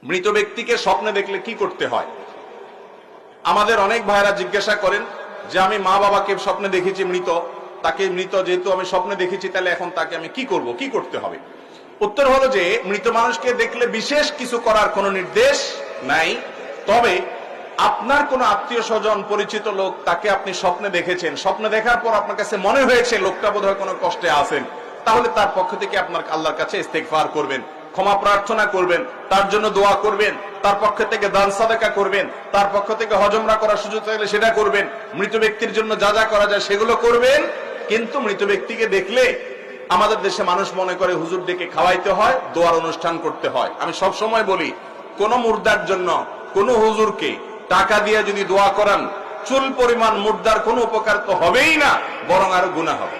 মৃত ব্যক্তিকে স্বপ্নে দেখলে কি করতে হয়? আমাদের অনেক ভাইরা জিজ্ঞাসা করেন যে আমি মা বাবাকে স্বপ্নে দেখেছি মৃত, তাকে মৃত যেহেতু আমি স্বপ্নে দেখেছি, তাহলে এখন তাকে আমি কি করব, কি করতে হবে? উত্তর হলো যে মৃত মানুষকে দেখলে বিশেষ কিছু করার কোনো নির্দেশ নাই। তবে আপনার কোনো আত্মীয় স্বজন পরিচিত লোক, তাকে আপনি স্বপ্নে দেখেছেন, স্বপ্নে দেখার পর আপনার কাছে মনে হয়েছে লোকটা বোধহয় কোনো কষ্টে আছেন, তাহলে তার পক্ষ থেকে আপনার আল্লাহর কাছে ইস্তেগফার করবেন, ক্ষমা প্রার্থনা করবেন, তার জন্য দোয়া করবেন, তার পক্ষ থেকে দান সাদাকা করবেন, তার পক্ষ থেকে হজ উমরা করার সুযোগ থাকলে সেটা করবেন, মৃত ব্যক্তির জন্য যা যা করা যায় সেগুলো করবেন। কিন্তু মৃত ব্যক্তিকে দেখলে আমাদের দেশে মানুষ মনে করে হুজুর ডেকে খাওয়াইতে হয়, দোয়ার অনুষ্ঠান করতে হয়। আমি সব সময় বলি, কোন মুর্দার জন্য কোন হুজুরকে টাকা দিয়ে যদি দোয়া করান, চুল পরিমাণ মুর্দার কোনো উপকার তো হবেই না, বরং আরো গুনাহ হবে।